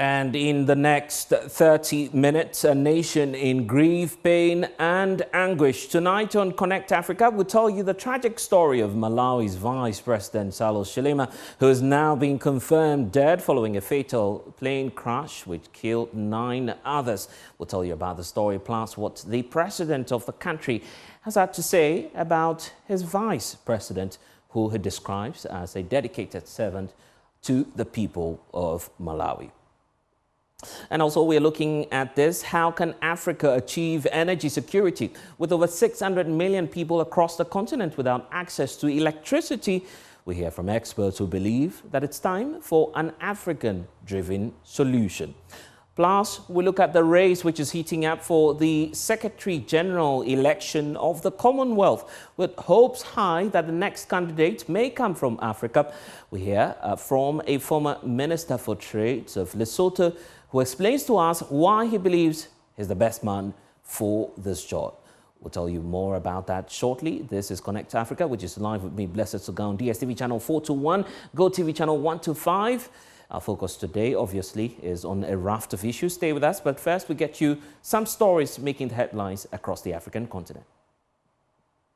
And in the next 30 minutes, a nation in grief, pain and anguish. Tonight on Connect Africa, we'll tell you the tragic story of Malawi's Vice President Salus Chilima, who has now been confirmed dead following a fatal plane crash which killed 9 others. We'll tell you about the story, plus what the president of the country has had to say about his vice president, who he describes as a dedicated servant to the people of Malawi. And also we're looking at this. How can Africa achieve energy security with over 600 million people across the continent without access to electricity? We hear from experts who believe that it's time for an African-driven solution. Plus, we look at the race which is heating up for the Secretary General election of the Commonwealth, with hopes high that the next candidate may come from Africa. We hear from a former Minister for Trade of Lesotho, who explains to us why he believes he's the best man for this job. We'll tell you more about that shortly. This is Connect Africa, which is live with me, Blessed Suga, on DSTV channel 421, GoTV channel 125. Our focus today, obviously, is on a raft of issues. Stay with us, but first we get you some stories making the headlines across the African continent.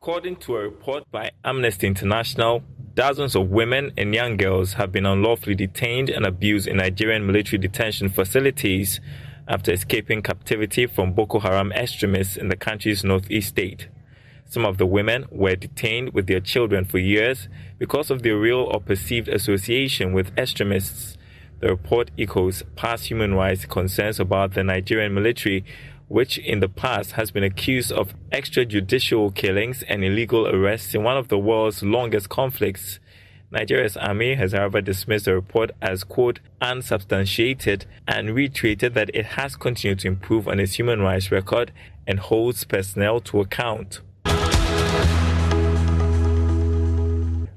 According to a report by Amnesty International, dozens of women and young girls have been unlawfully detained and abused in Nigerian military detention facilities after escaping captivity from Boko Haram extremists in the country's northeast state. Some of the women were detained with their children for years because of their real or perceived association with extremists. The report echoes past human rights concerns about the Nigerian military, which in the past has been accused of extrajudicial killings and illegal arrests in one of the world's longest conflicts. Nigeria's army has, however, dismissed the report as, quote, unsubstantiated, and reiterated that it has continued to improve on its human rights record and holds personnel to account.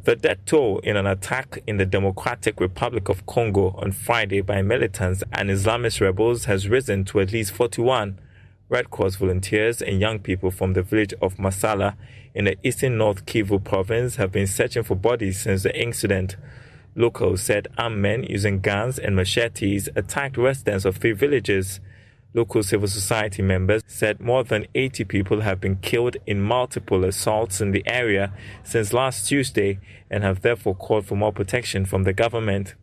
The death toll in an attack in the Democratic Republic of Congo on Friday by militants and Islamist rebels has risen to at least 41. Red Cross volunteers and young people from the village of Masala in the eastern North Kivu province have been searching for bodies since the incident. Locals said armed men using guns and machetes attacked residents of 3 villages. Local civil society members said more than 80 people have been killed in multiple assaults in the area since last Tuesday and have therefore called for more protection from the government.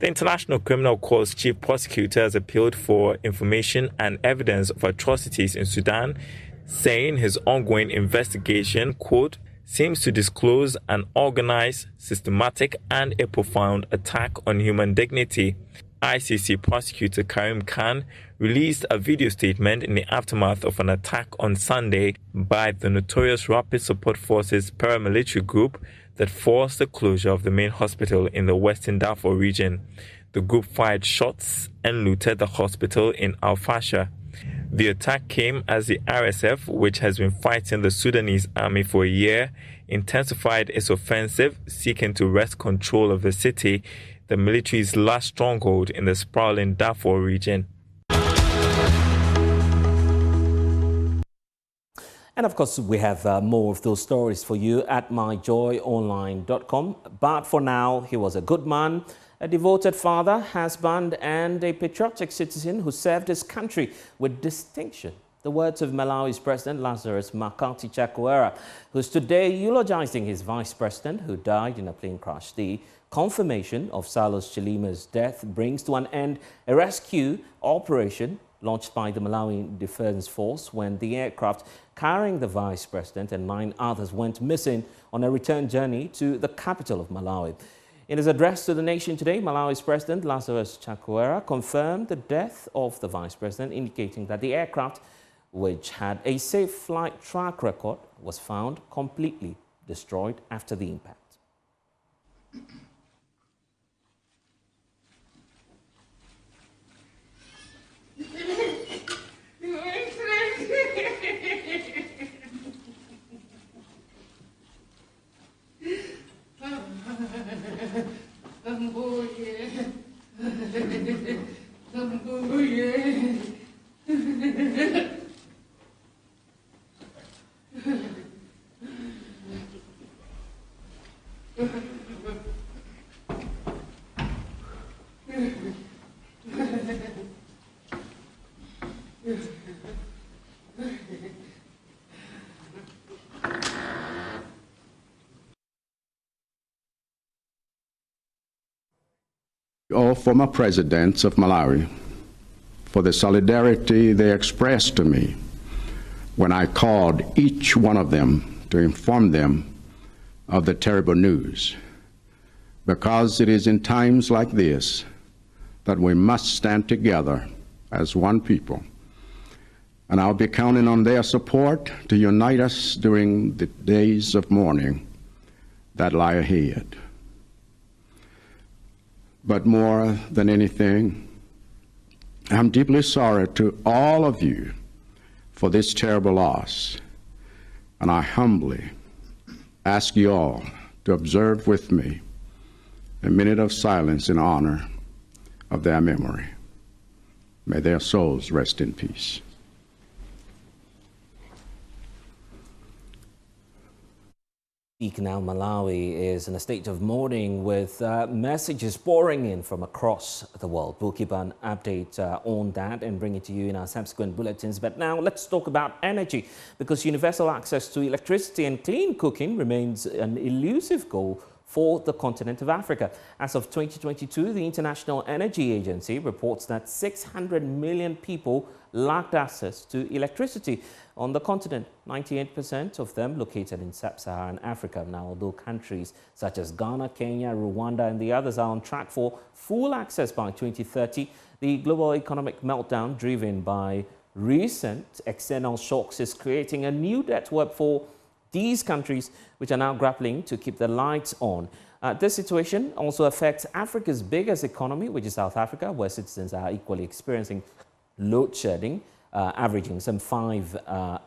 The International Criminal Court's chief prosecutor has appealed for information and evidence of atrocities in Sudan, saying his ongoing investigation, quote, seems to disclose an organized, systematic and a profound attack on human dignity. ICC prosecutor Karim Khan released a video statement in the aftermath of an attack on Sunday by the notorious Rapid Support Forces paramilitary group that forced the closure of the main hospital in the Western Darfur region. The group fired shots and looted the hospital in Al-Fasher. The attack came as the RSF, which has been fighting the Sudanese army for a year, intensified its offensive, seeking to wrest control of the city, the military's last stronghold in the sprawling Darfur region. And of course, we have more of those stories for you at myjoyonline.com. But for now, he was a good man, a devoted father, husband, and a patriotic citizen who served his country with distinction. The words of Malawi's President Lazarus Makathi Chakwera, who's today eulogizing his vice president who died in a plane crash. The confirmation of Salus Chilima's death brings to an end a rescue operation launched by the Malawi Defense Force when the aircraft carrying the vice president and 9 others went missing on a return journey to the capital of Malawi. In his address to the nation today, Malawi's President Lazarus Chakwera confirmed the death of the vice president, indicating that the aircraft, which had a safe flight track record, was found completely destroyed after the impact. All former presidents of Malawi for the solidarity they expressed to me when I called each one of them to inform them of the terrible news. Because it is in times like this that we must stand together as one people. And I'll be counting on their support to unite us during the days of mourning that lie ahead. But more than anything, I'm deeply sorry to all of you for this terrible loss. And I humbly ask you all to observe with me a minute of silence in honor of their memory. May their souls rest in peace. Now, Malawi is in a state of mourning with messages pouring in from across the world. We'll keep an update on that and bring it to you in our subsequent bulletins. But now let's talk about energy, because universal access to electricity and clean cooking remains an elusive goal for the continent of Africa. As of 2022, the International Energy Agency reports that 600 million people lacked access to electricity on the continent, 98% of them located in sub-Saharan Africa. Now, although countries such as Ghana, Kenya, Rwanda and the others are on track for full access by 2030, the global economic meltdown driven by recent external shocks is creating a new network for these countries, which are now grappling to keep the lights on. This situation also affects Africa's biggest economy, which is South Africa, where citizens are equally experiencing load shedding, averaging some 5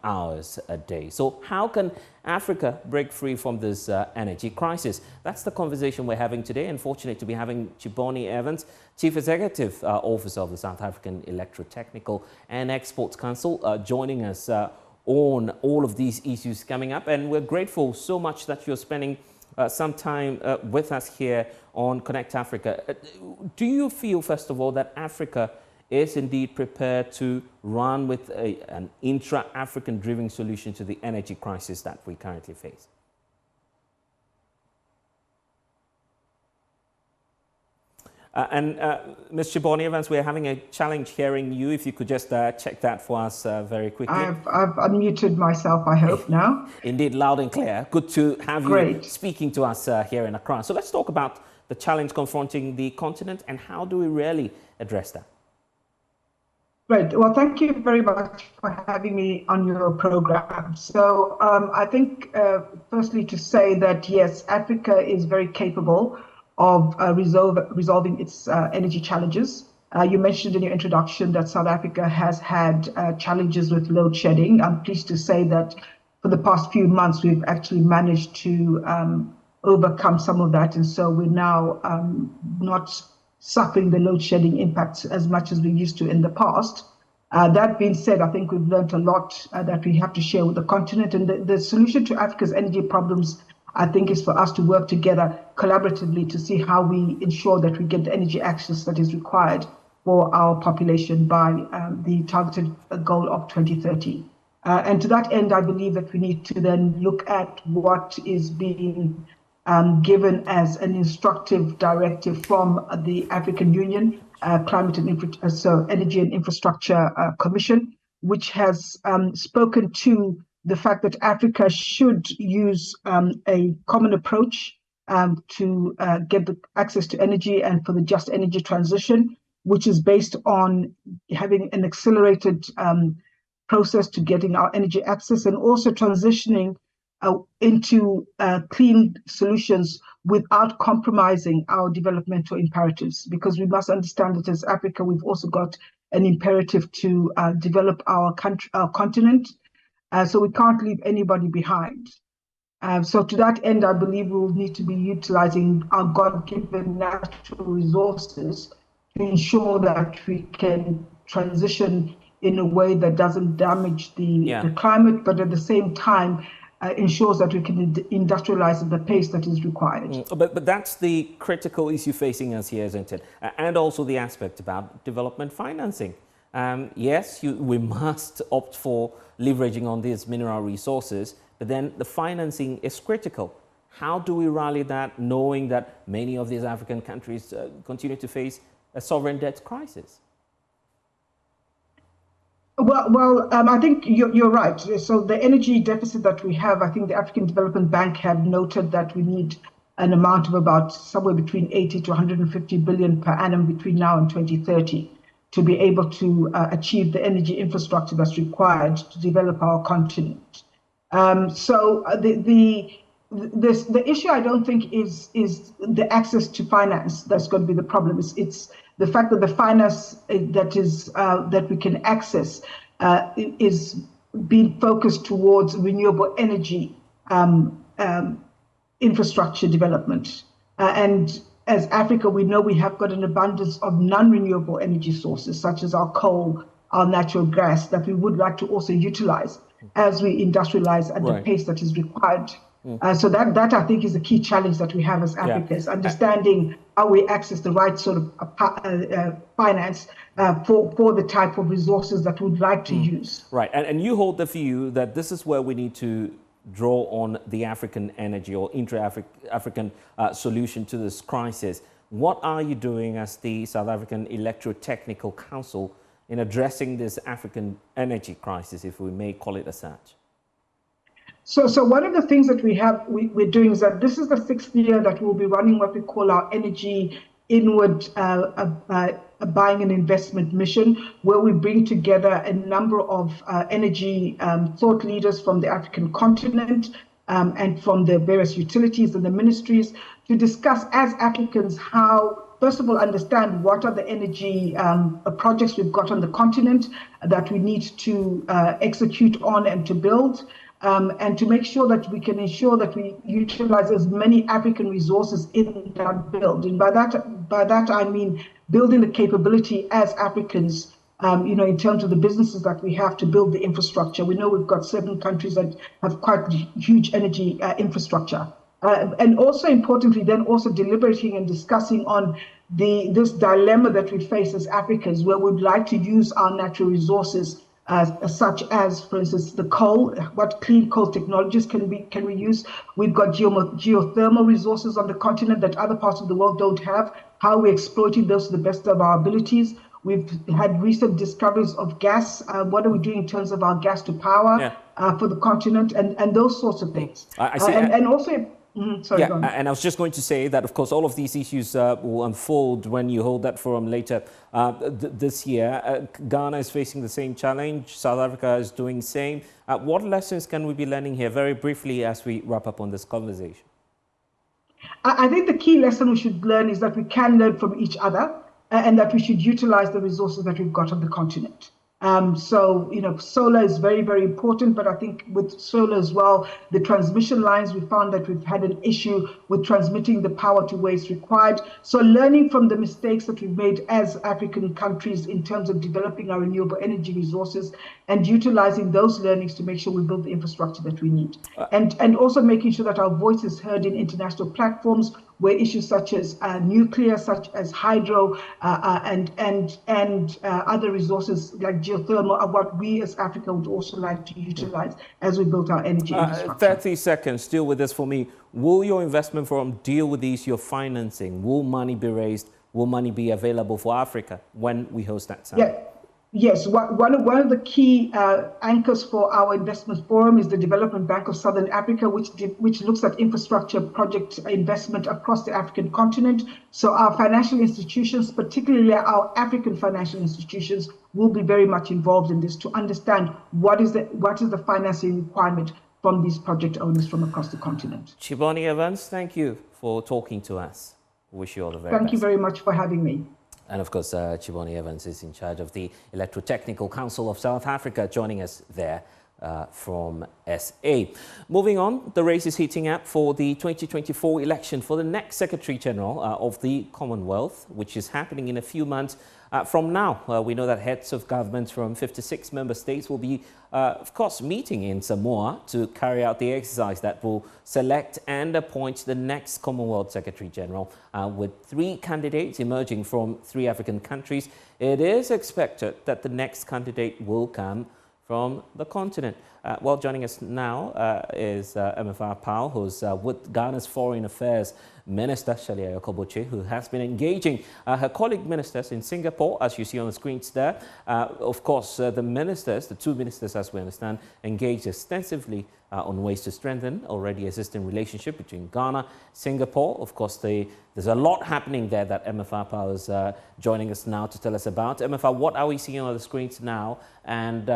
hours a day. So how can Africa break free from this energy crisis? That's the conversation we're having today, and fortunate to be having Chiboney Evans, Chief Executive Officer of the South African Electrotechnical and Exports Council, joining us on all of these issues coming up. And we're grateful so much that you're spending some time with us here on Connect Africa. Do you feel, first of all, that Africa is indeed prepared to run with an intra-African driven solution to the energy crisis that we currently face? Ms. Chiboney Evans, we're having a challenge hearing you. If you could just check that for us very quickly. I've unmuted myself, I hope, now. Indeed, loud and clear. Good to have you speaking to us here in Accra. So let's talk about the challenge confronting the continent and how do we really address that? Great. Well, thank you very much for having me on your program. So I think, firstly, to say that, yes, Africa is very capable of resolving its energy challenges. You mentioned in your introduction that South Africa has had challenges with load shedding. I'm pleased to say that for the past few months, we've actually managed to overcome some of that. And so we're now not suffering the load shedding impacts as much as we used to in the past. That being said, I think we've learned a lot that we have to share with the continent. And the solution to Africa's energy problems, I think, is for us to work together collaboratively to see how we ensure that we get the energy access that is required for our population by the targeted goal of 2030. And to that end, I believe that we need to then look at what is being given as an instructive directive from the African Union Climate and Energy and Infrastructure Commission, which has spoken to the fact that Africa should use a common approach to get the access to energy and for the just energy transition, which is based on having an accelerated process to getting our energy access and also transitioning into clean solutions without compromising our developmental imperatives, because we must understand that as Africa, we've also got an imperative to develop our continent. So we can't leave anybody behind. So to that end, I believe we will need to be utilizing our God-given natural resources to ensure that we can transition in a way that doesn't damage the climate, but at the same time ensures that we can industrialize at the pace that is required. But that's the critical issue facing us here, isn't it? And also the aspect about development financing. Yes, we must opt for leveraging on these mineral resources, but then the financing is critical. How do we rally that, knowing that many of these African countries continue to face a sovereign debt crisis? Well, I think you're right. So the energy deficit that we have, I think the African Development Bank have noted that we need an amount of about somewhere between 80 to 150 billion per annum between now and 2030 to be able to achieve the energy infrastructure that's required to develop our continent. So the issue, I don't think, is the access to finance that's going to be the problem. It's the fact that the finance that we can access is being focused towards renewable energy infrastructure development. And as Africa, we know we have got an abundance of non-renewable energy sources, such as our coal, our natural gas, that we would like to also utilize as we industrialize at the pace that is required. So that I think is the key challenge that we have as Africans, understanding how we access the right sort of finance for the type of resources that we'd like to use. Right, and you hold the view that this is where we need to draw on the African energy or intra-African solution to this crisis. What are you doing as the South African Electro-Technical Council in addressing this African energy crisis, if we may call it as such? So one of the things that we're doing is that this is the 6th year that we'll be running what we call our energy inward buying and investment mission, where we bring together a number of energy thought leaders from the African continent and from the various utilities and the ministries to discuss as Africans how, first of all, understand what are the energy projects we've got on the continent that we need to execute on and to build. And to make sure that we can ensure that we utilize as many African resources in that build. And by that I mean building the capability as Africans, in terms of the businesses that we have to build the infrastructure. We know we've got 7 countries that have quite huge energy infrastructure. And also importantly, then also deliberating and discussing on this dilemma that we face as Africans, where we'd like to use our natural resources such as, for instance, the coal. What clean coal technologies can we use? We've got geothermal resources on the continent that other parts of the world don't have. How are we exploiting those to the best of our abilities? We've had recent discoveries of gas. What are we doing in terms of our gas to power for the continent and those sorts of things? I see. And also. Sorry, and I was just going to say that, of course, all of these issues will unfold when you hold that forum later this year. Ghana is facing the same challenge. South Africa is doing the same. What lessons can we be learning here, very briefly, as we wrap up on this conversation? I think the key lesson we should learn is that we can learn from each other and that we should utilize the resources that we've got on the continent. So, solar is very, very important, but I think with solar as well, the transmission lines, we found that we've had an issue with transmitting the power to where it's required. So learning from the mistakes that we've made as African countries in terms of developing our renewable energy resources and utilizing those learnings to make sure we build the infrastructure that we need. And also making sure that our voice is heard in international platforms where issues such as nuclear, such as hydro, and other resources like geothermal are what we as Africa would also like to utilize as we build our energy infrastructure. 30 seconds, still with this for me. Will your investment forum deal with the issue of financing? Will money be raised? Will money be available for Africa when we host that summit? Yes, one of the key anchors for our investment forum is the Development Bank of Southern Africa, which looks at infrastructure project investment across the African continent. So our financial institutions, particularly our African financial institutions, will be very much involved in this to understand what is the financing requirement from these project owners from across the continent. Chibonnie Evans, thank you for talking to us. Wish you all the very best. Thank you very much for having me. And of course, Chibonnie Evans is in charge of the Electro-Technical Council of South Africa, joining us there from SA. Moving on, the race is heating up for the 2024 election for the next Secretary General of the Commonwealth, which is happening in a few months from now. We know that heads of governments from 56 member states will be, of course, meeting in Samoa to carry out the exercise that will select and appoint the next Commonwealth Secretary General. With 3 candidates emerging from 3 African countries, it is expected that the next candidate will come from the continent. Well, joining us now is Emefa Powell, who's with Ghana's Foreign Affairs Minister, Shelia Yokoboche, who has been engaging her colleague ministers in Singapore, as you see on the screens there. Of course, the ministers, the 2 ministers, as we understand, engaged extensively on ways to strengthen already existing relationship between Ghana, Singapore. Of course, there's a lot happening there that Emefa Powell is joining us now to tell us about. Emefa, what are we seeing on the screens now, and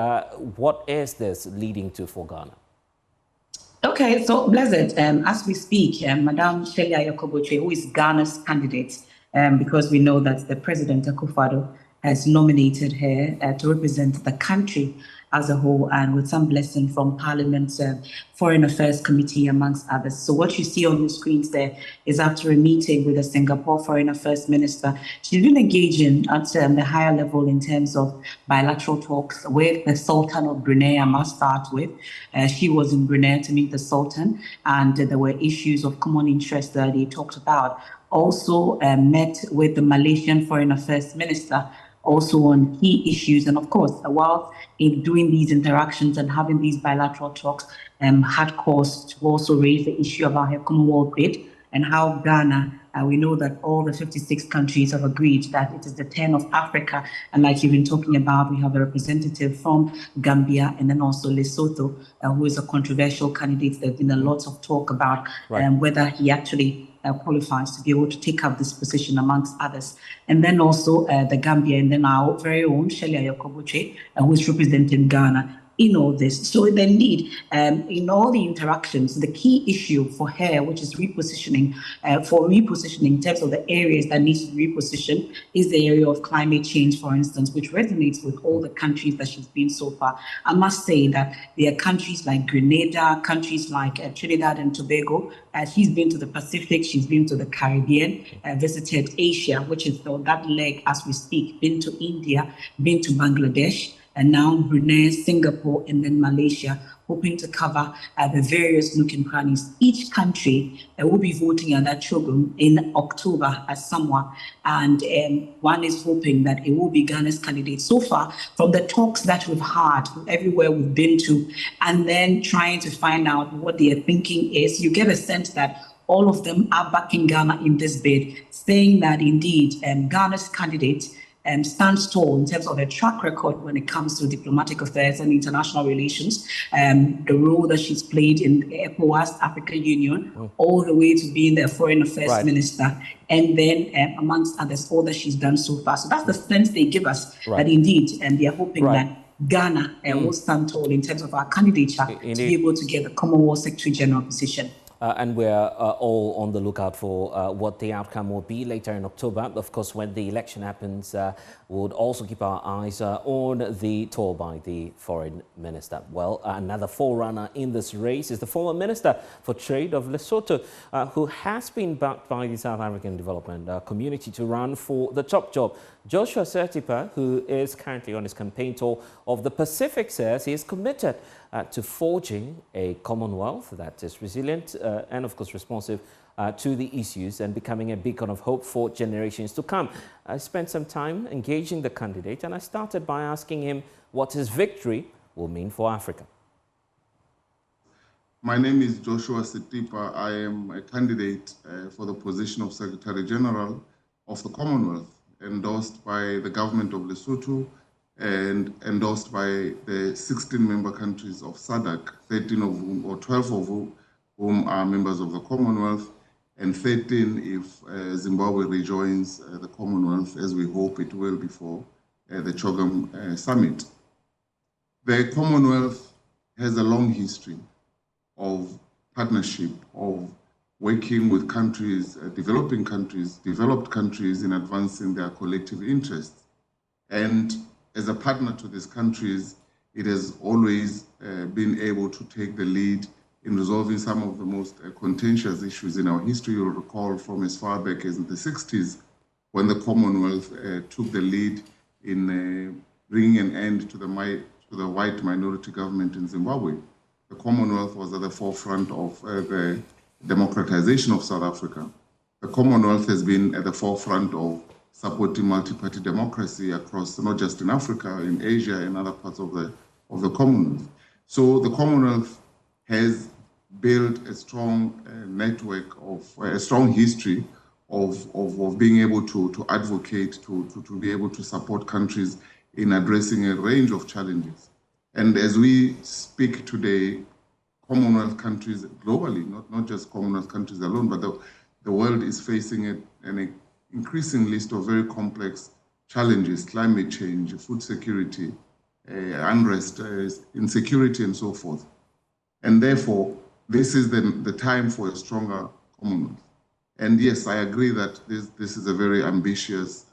what is this leading to for Ghana? Okay, so Blessed, as we speak, Madame Shelia Yokoboche, who is Ghana's candidate, because we know that the President Akufo-Addo has nominated her to represent the country as a whole, and with some blessing from Parliament's Foreign Affairs Committee, amongst others. So what you see on the screens there is after a meeting with the Singapore Foreign Affairs Minister. She's been engaging at the higher level in terms of bilateral talks with the Sultan of Brunei, I must start with. She was in Brunei to meet the Sultan, and there were issues of common interest that they talked about. Also met with the Malaysian Foreign Affairs Minister, also on key issues. And of course, while in doing these interactions and having these bilateral talks, had cause to also raise the issue about her Commonwealth bid and how Ghana, we know that all the 56 countries have agreed that it is the turn of Africa. And like you've been talking about, we have a representative from Gambia and then also Lesotho, who is a controversial candidate. There's been a lot of talk about whether he actually qualifies to be able to take up this position, amongst others. And then also the Gambia, and then our very own Shelia Yokoboche, who is representing Ghana in all this. So indeed, in all the interactions, the key issue for her, which is repositioning, in terms of the areas that needs to be repositioned, is the area of climate change, for instance, which resonates with all the countries that she's been so far. I must say that there are countries like Grenada, countries like Trinidad and Tobago. She's been to the Pacific, she's been to the Caribbean, visited Asia, which is that leg as we speak, been to India, been to Bangladesh, and now Brunei, Singapore, and then Malaysia, hoping to cover the various nook and crannies. Each country will be voting at that Chogum in October at Samoa, and one is hoping that it will be Ghana's candidate. So far, from the talks that we've had everywhere we've been to, and then trying to find out what their thinking is, you get a sense that all of them are backing Ghana in this bid, saying that indeed Ghana's candidate stands tall in terms of their track record when it comes to diplomatic affairs and international relations, the role that she's played in ECOWAS, African Union, all the way to being their foreign affairs minister, and then amongst others, all that she's done so far. So that's the sense they give us, that indeed, and they are hoping that Ghana will stand tall in terms of our candidature to be able to get the Commonwealth Secretary General position. And we're all on the lookout for what the outcome will be later in October. Of course, when the election happens, we'll also keep our eyes on the tour by the foreign minister. Well, another forerunner in this race is the former Minister for Trade of Lesotho, who has been backed by the South African Development Community to run for the top job. Joshua Sertipa, who is currently on his campaign tour of the Pacific, says he is committed to forging a Commonwealth that is resilient and, of course, responsive to the issues and becoming a beacon of hope for generations to come. I spent some time engaging the candidate, and I started by asking him what his victory will mean for Africa. My name is Joshua Sertipa. I am a candidate for the position of Secretary General of the Commonwealth, endorsed by the government of Lesotho and endorsed by the 16 member countries of SADC, 13 of whom, or 12 of whom are members of the Commonwealth, and 13 if Zimbabwe rejoins the Commonwealth, as we hope it will before the CHOGM summit. The Commonwealth has a long history of partnership, of working with countries, developing countries, developed countries in advancing their collective interests. And as a partner to these countries, it has always been able to take the lead in resolving some of the most contentious issues in our history. You'll recall from as far back as in the 60s, when the Commonwealth took the lead in bringing an end to the white minority government in Zimbabwe. The Commonwealth was at the forefront of the democratization of South Africa. The Commonwealth has been at the forefront of supporting multi-party democracy across, not just in Africa, in Asia and other parts of the Commonwealth. So the Commonwealth has built a strong network of a strong history of being able to advocate, to be able to support countries in addressing a range of challenges. And as we speak today, Commonwealth countries globally, not just Commonwealth countries alone, but the world is facing an increasing list of very complex challenges: climate change, food security, unrest, insecurity, and so forth. And therefore, this is the time for a stronger Commonwealth. And yes, I agree that this is a very ambitious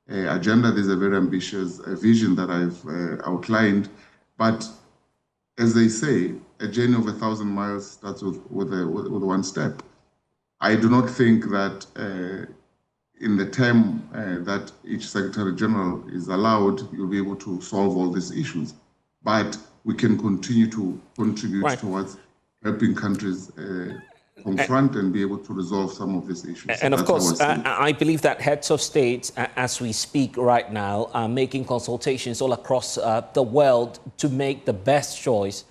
agenda. There's a very ambitious vision that I've outlined. But as they say, a journey of 1,000 miles starts with one step. I do not think that in the term that each Secretary General is allowed, you'll be able to solve all these issues. But we can continue to contribute towards helping countries confront and be able to resolve some of these issues. And of course, I believe that heads of state, as we speak right now, are making consultations all across the world to make the best choice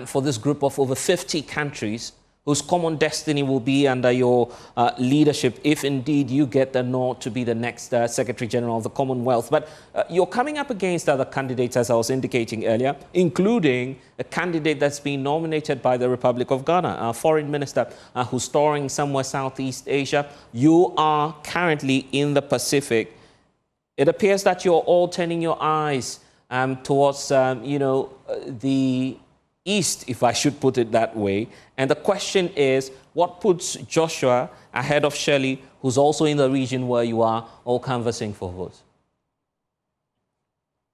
for this group of over 50 countries whose common destiny will be under your leadership, if indeed you get the nod to be the next Secretary General of the Commonwealth. But you're coming up against other candidates, as I was indicating earlier, including a candidate that's been nominated by the Republic of Ghana, our foreign minister, who's touring somewhere Southeast Asia. You are currently in the Pacific. It appears that you're all turning your eyes towards, the East, if I should put it that way. And the question is, what puts Joshua ahead of Shirley, who's also in the region where you are, all canvassing for votes?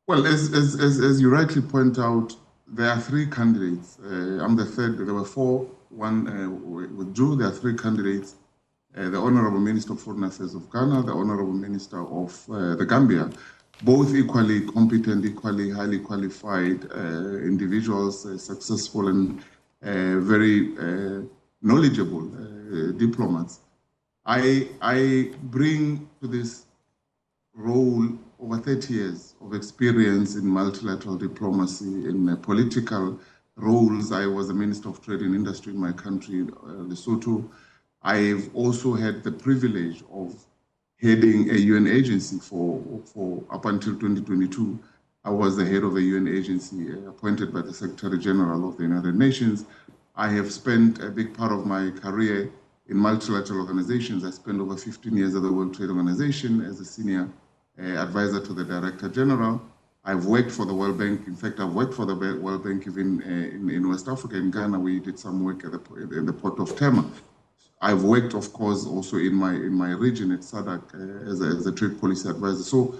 Well, as you rightly point out, there are three candidates. I'm the third. There were four. One withdrew. There are three candidates. The Honorable Minister of Foreign Affairs of Ghana, the Honorable Minister of the Gambia, both equally competent, equally highly qualified individuals, successful and very knowledgeable diplomats. I bring to this role over 30 years of experience in multilateral diplomacy, in political roles. I was the Minister of Trade and Industry in my country, Lesotho. I've also had the privilege of heading a UN agency for up until 2022. I was the head of a UN agency appointed by the Secretary General of the United Nations. I have spent a big part of my career in multilateral organizations. I spent over 15 years at the World Trade Organization as a senior advisor to the Director General. I've worked for the World Bank. In fact, I've worked for the World Bank even in West Africa. In Ghana, we did some work in the port of Tema. I've worked, of course, also in my region at SADC as a trade policy advisor. So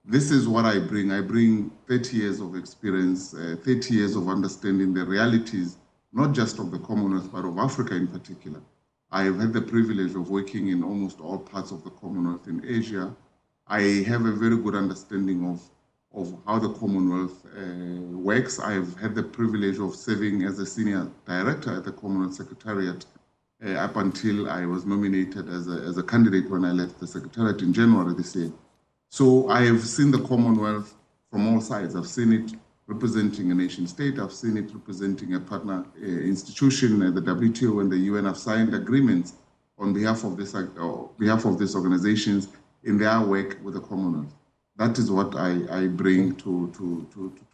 this is what I bring. I bring 30 years of experience, 30 years of understanding the realities, not just of the Commonwealth, but of Africa in particular. I've had the privilege of working in almost all parts of the Commonwealth in Asia. I have a very good understanding of how the Commonwealth works. I've had the privilege of serving as a senior director at the Commonwealth Secretariat up until I was nominated as a candidate when I left the Secretariat in January this year. So I have seen the Commonwealth from all sides. I've seen it representing a nation state. I've seen it representing a partner institution, the WTO and the UN. I've signed agreements on behalf of these organizations in their work with the Commonwealth. That is what I bring to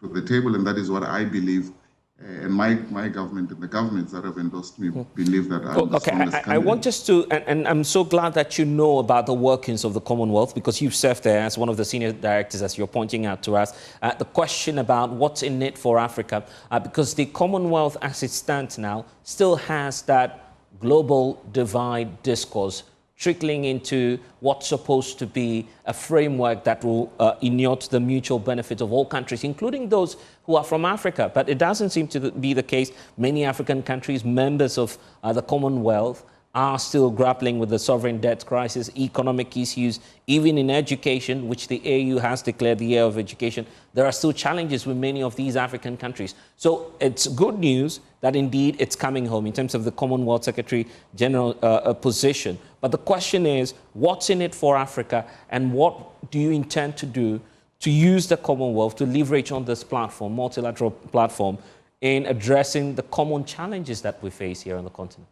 the table, and that is what I believe. And my government and the governments that have endorsed me believe that I'm the strongest candidate. I want us to, and I'm so glad that you know about the workings of the Commonwealth, because you've served there as one of the senior directors, as you're pointing out to us. The question about what's in it for Africa, because the Commonwealth, as it stands now, still has that global divide discourse trickling into what's supposed to be a framework that will inure to the mutual benefit of all countries, including those who are from Africa. But it doesn't seem to be the case. Many African countries, members of the Commonwealth, are still grappling with the sovereign debt crisis, economic issues, even in education, which the AU has declared the year of education. There are still challenges with many of these African countries. So it's good news that indeed it's coming home in terms of the Commonwealth Secretary General position. But the question is, what's in it for Africa, and what do you intend to do to use the Commonwealth to leverage on this platform, multilateral platform, in addressing the common challenges that we face here on the continent?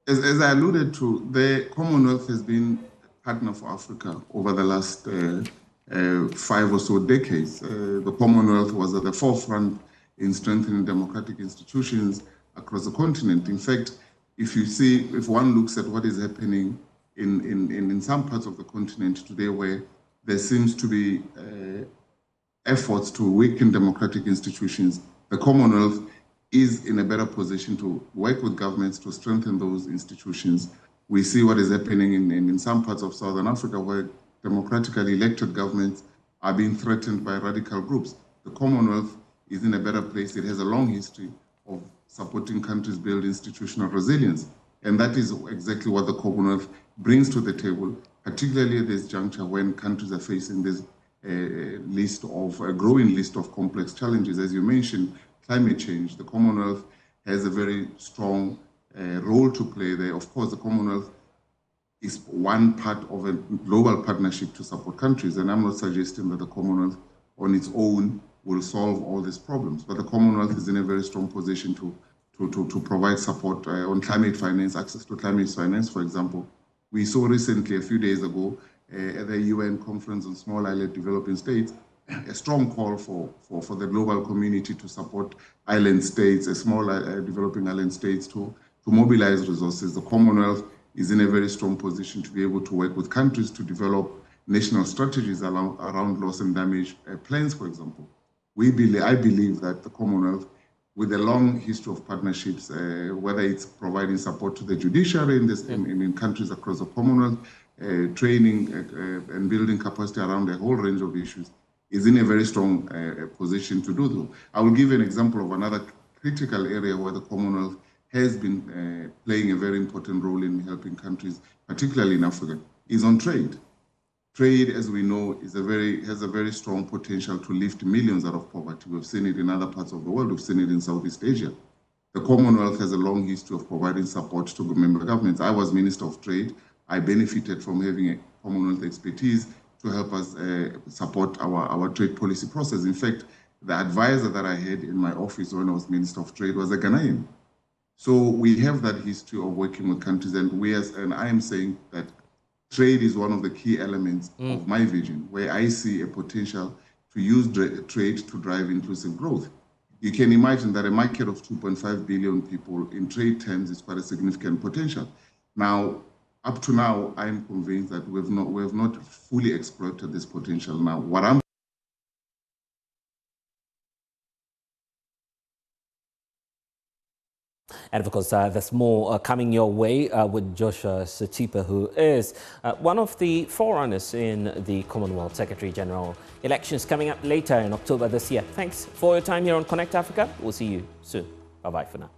As I alluded to, the Commonwealth has been a partner for Africa over the last 5 or so decades. The Commonwealth was at the forefront in strengthening democratic institutions across the continent. In fact, if one looks at what is happening in some parts of the continent today, where there seems to be efforts to weaken democratic institutions, the Commonwealth is in a better position to work with governments to strengthen those institutions. We see what is happening in some parts of Southern Africa, where democratically elected governments are being threatened by radical groups. The Commonwealth is in a better place. It has a long history of supporting countries build institutional resilience. And that is exactly what the Commonwealth brings to the table, particularly at this juncture when countries are facing this growing list of complex challenges. As you mentioned, climate change. The Commonwealth has a very strong role to play there. Of course, the Commonwealth is one part of a global partnership to support countries, and I'm not suggesting that the Commonwealth on its own will solve all these problems, but the Commonwealth is in a very strong position to provide support on climate finance, access to climate finance, for example. We saw recently, a few days ago, at the UN Conference on Small Island Developing States, a strong call for the global community to support island states, small developing island states to mobilize resources. The Commonwealth is in a very strong position to be able to work with countries to develop national strategies around loss and damage plans, for example. I believe that the Commonwealth, with a long history of partnerships, whether it's providing support to the judiciary in countries across the Commonwealth, training and building capacity around a whole range of issues, is in a very strong position to do so. I will give an example of another critical area where the Commonwealth has been playing a very important role in helping countries, particularly in Africa, is on trade. Trade, as we know, has a very strong potential to lift millions out of poverty. We've seen it in other parts of the world. We've seen it in Southeast Asia. The Commonwealth has a long history of providing support to member governments. I was Minister of Trade. I benefited from having a Commonwealth expertise to help us support our trade policy process. In fact, the advisor that I had in my office when I was Minister of Trade was a Ghanaian. So we have that history of working with countries, and I am saying that trade is one of the key elements of my vision, where I see a potential to use trade to drive inclusive growth. You can imagine that a market of 2.5 billion people in trade terms is quite a significant potential. Now, up to now, I'm convinced that we have not fully exploited this potential. Now, And of course, there's more coming your way with Joshua Setipa, who is one of the forerunners in the Commonwealth Secretary General elections coming up later in October this year. Thanks for your time here on Connect Africa. We'll see you soon. Bye-bye for now.